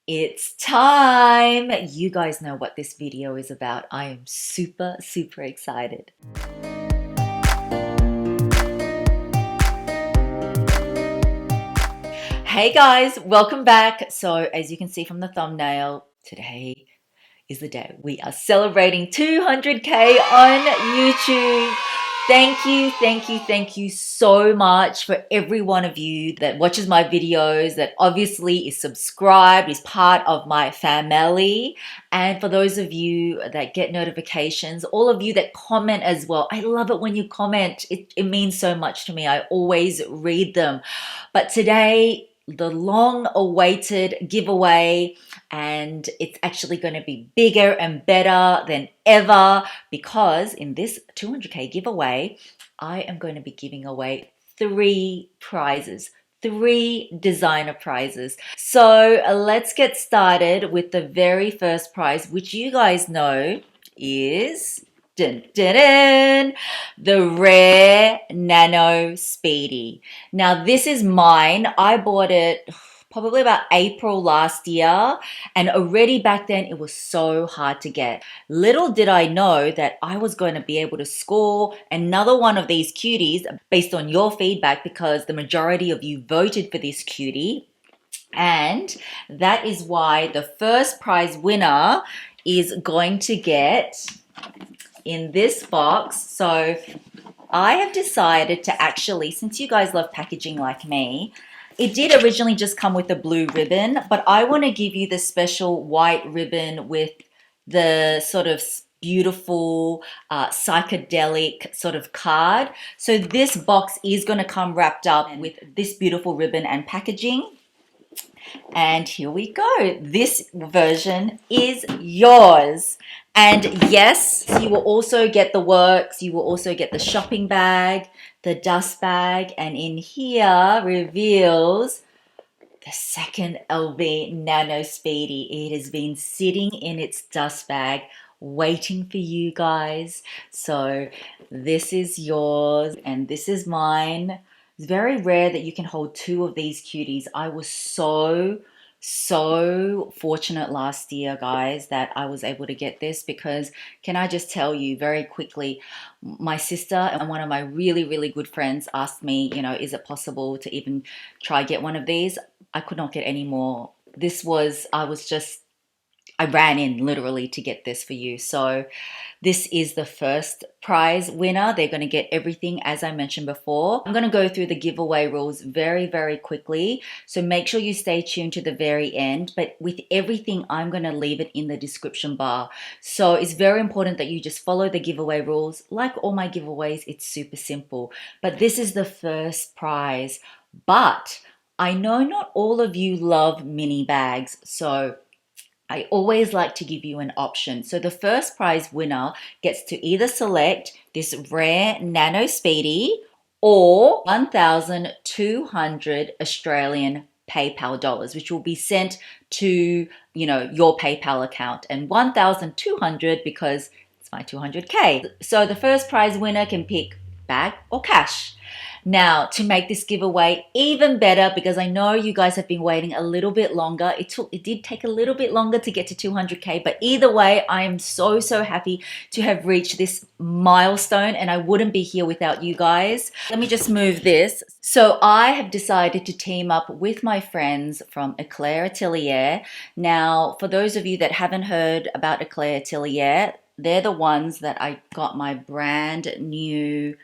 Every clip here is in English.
It's time! You guys know what this video is about. I am super excited. Hey guys, welcome back. So as you can see from the thumbnail, today is the day we are celebrating 200K on YouTube. Thank you so much for every one of you that watches my videos, that obviously is subscribed, is part of my family. And for those of you that get notifications, all of you that comment as well. I love it when you comment. It means so much to me. I always read them. But today, the long awaited giveaway, and it's actually going to be bigger and better than ever because in this 200K giveaway, I am going to be giving away 3 prizes. 3 designer prizes. So let's get started with the very first prize, which you guys know is dun, dun, dun, the rare Nano Speedy. Now this is mine. I bought it probably about April last year, and already back then it was so hard to get. Little did I know that I was going to be able to score another one of these cuties based on your feedback, because the majority of you voted for this cutie. And that is why the first prize winner is going to get in this box. So I have decided to actually, since you guys love packaging like me, it did originally just come with a blue ribbon, but I want to give you the special white ribbon with the sort of beautiful psychedelic sort of card. So this box is going to come wrapped up with this beautiful ribbon and packaging. And here we go. This version is yours. And yes, you will also get the works. You will also get the shopping bag, the dust bag, and in here reveals the second LV Nano Speedy. It has been sitting in its dust bag waiting for you guys. So this is yours and this is mine. It's very rare that you can hold 2 of these cuties. I was so fortunate last year, guys, that I was able to get this, because can I just tell you very quickly, my sister and one of my really good friends asked me, you know, is it possible to even try get one of these? I could not get any more. I ran in literally to get this for you. So this is the first prize winner. They're going to get everything as I mentioned before. I'm going to go through the giveaway rules very quickly. So make sure you stay tuned to the very end. But with everything, I'm going to leave it in the description bar. So it's very important that you just follow the giveaway rules. Like all my giveaways, it's super simple. But this is the first prize. But I know not all of you love mini bags. So I always like to give you an option. So the first prize winner gets to either select this rare Nano Speedy or 1,200 Australian PayPal dollars, which will be sent to, you know, your PayPal account, and 1,200 because it's my 200K. So the first prize winner can pick bag or cash. Now, to make this giveaway even better, because I know you guys have been waiting a little bit longer. It did take a little bit longer to get to 200K, but either way, I am so happy to have reached this milestone, and I wouldn't be here without you guys. Let me just move this. So I have decided to team up with my friends from Eclair Atelier. Now, for those of you that haven't heard about Eclair Atelier, they're the ones that I got my brand new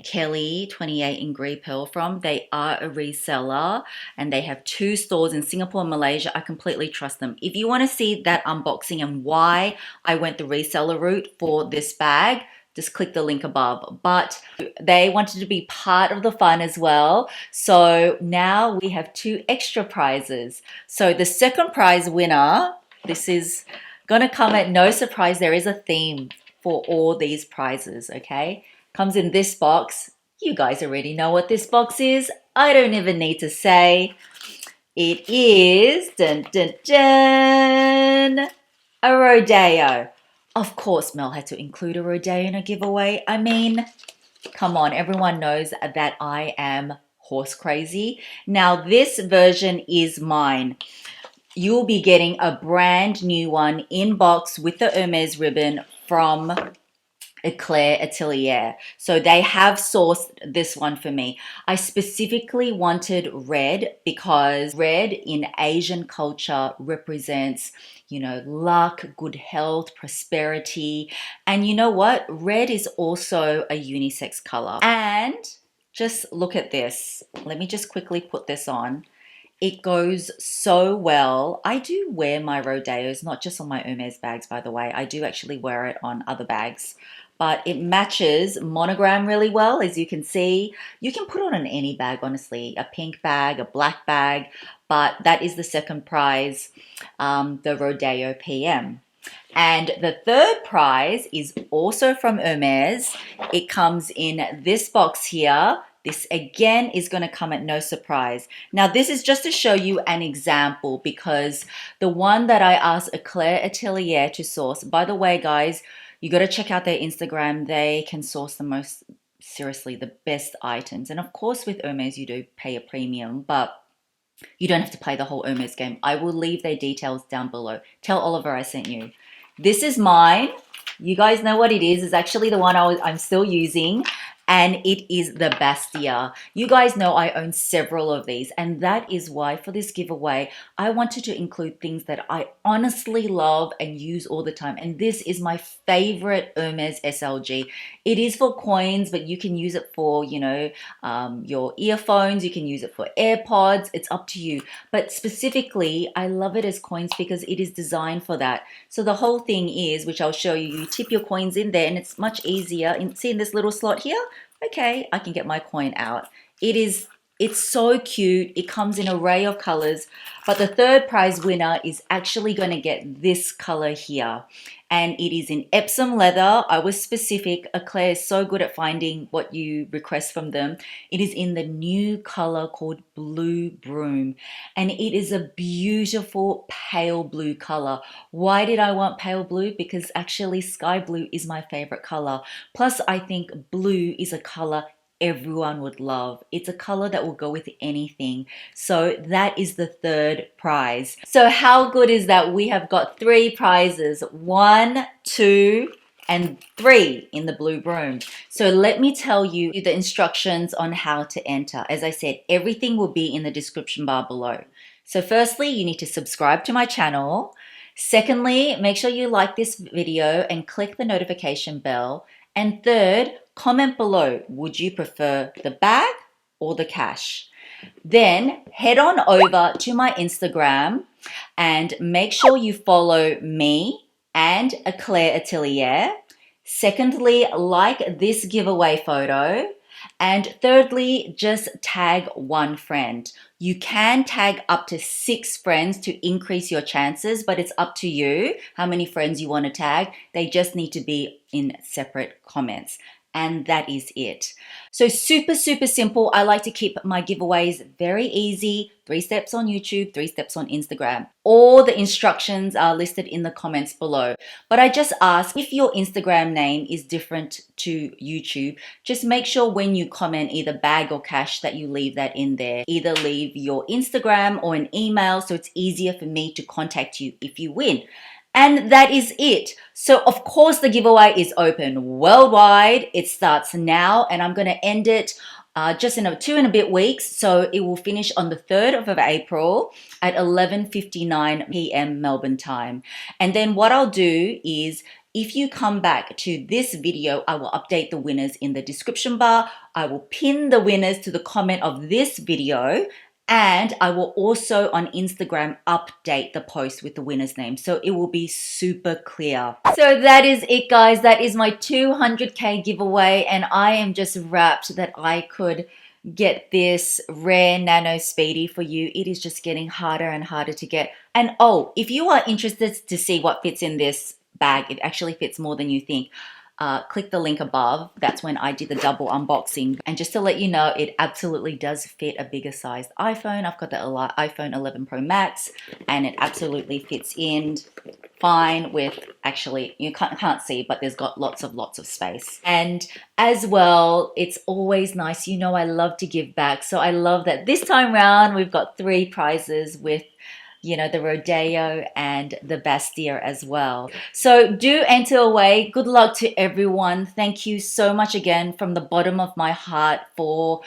Kelly 28 in Grey Pearl from. They are a reseller and they have 2 stores in Singapore and Malaysia. I completely trust them. If you want to see that unboxing and why I went the reseller route for this bag, just click the link above. But they wanted to be part of the fun as well. So now we have 2 extra prizes. So the second prize winner, this is going to come at no surprise. There is a theme for all these prizes, okay? Comes in this box. You guys already know what this box is. I don't even need to say. It is dun, dun, dun, a Rodeo. Of course, Mel had to include a Rodeo in a giveaway. I mean, come on, everyone knows that I am horse crazy. Now, this version is mine. you'll be getting a brand new one in box with the Hermes ribbon from Eclair Atelier. So they have sourced this one for me. I specifically wanted red because red in Asian culture represents, you know, luck, good health, prosperity. And you know what? Red is also a unisex color. And just look at this. Let me just quickly put this on. It goes so well. I do wear my Rodeos, not just on my Hermes bags, by the way. I do actually wear it on other bags. But it matches monogram really well, as you can see. You can put it on any bag, honestly. A pink bag, a black bag. But that is the second prize, the Rodeo PM. And the third prize is also from Hermes. It comes in this box here. This again is going to come at no surprise. Now this is just to show you an example because the one that I asked Eclair Atelier to source, by the way guys, you got to check out their Instagram. They can source the most, seriously, the best items. And of course with Hermes you do pay a premium, but you don't have to play the whole Hermes game. I will leave their details down below. Tell Oliver I sent you. This is mine. You guys know what it is. It's actually the one I'm still using. And it is the Bastia. You guys know I own several of these, and that is why for this giveaway, I wanted to include things that I honestly love and use all the time. And this is my favorite Hermes SLG. It is for coins, but you can use it for, you know, your earphones. You can use it for AirPods. It's up to you. But specifically, I love it as coins because it is designed for that. So the whole thing is, which I'll show you, you tip your coins in there and it's much easier. See in this little slot here? Okay, I can get my coin out. It's so cute. It comes in an array of colors, but the third prize winner is actually going to get this color here. And it is in Epsom leather. I was specific. Eclair is so good at finding what you request from them. It is in the new color called Blue Broom. And it is a beautiful pale blue color. Why did I want pale blue? Because actually sky blue is my favorite color. Plus I think blue is a color everyone would love. It's a color that will go with anything. So that is the third prize. So how good is that? We have got 3 prizes, 1, 2, and 3 in the Blue Broom. So let me tell you the instructions on how to enter. As I said, everything will be in the description bar below. So firstly, you need to subscribe to my channel. Secondly, make sure you like this video and click the notification bell. And third, comment below, would you prefer the bag or the cash? Then head on over to my Instagram and make sure you follow me and Eclair Atelier. Secondly, like this giveaway photo. And thirdly, just tag 1 friend. You can tag up to 6 friends to increase your chances, but it's up to you how many friends you want to tag. They just need to be in separate comments. And that is it. So super, super simple. I like to keep my giveaways very easy. 3 steps on YouTube, 3 steps on Instagram. All the instructions are listed in the comments below. But I just ask, if your Instagram name is different to YouTube, just make sure when you comment either bag or cash that you leave that in there. Either leave your Instagram or an email so it's easier for me to contact you if you win. And that is it. So of course the giveaway is open worldwide. It starts now and I'm going to end it just in 2 and a bit weeks. So it will finish on the 3rd of April at 11:59 p.m. Melbourne time. And then what I'll do is, if you come back to this video, I will update the winners in the description bar. I will pin the winners to the comment of this video. And I will also on Instagram update the post with the winner's name. So it will be super clear. So that is it, guys. That is my 200K giveaway. And I am just wrapped that I could get this rare Nano Speedy for you. It is just getting harder and harder to get. And oh, if you are interested to see what fits in this bag, it actually fits more than you think. Click the link above. That's when I did the double unboxing. And just to let you know, it absolutely does fit a bigger sized iPhone. I've got the iPhone 11 Pro Max and it absolutely fits in fine with, actually, you can't see, but there's got lots of space. And as well, it's always nice. You know, I love to give back. So I love that this time round, we've got 3 prizes with you know, the Rodeo and the Bastille as well. So do enter away. Good luck to everyone. Thank you so much again from the bottom of my heart for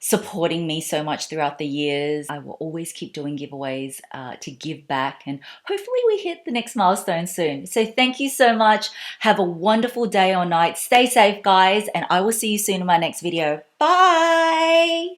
supporting me so much throughout the years. I will always keep doing giveaways to give back, and hopefully we hit the next milestone soon. So thank you so much. Have a wonderful day or night. Stay safe, guys, and I will see you soon in my next video. Bye.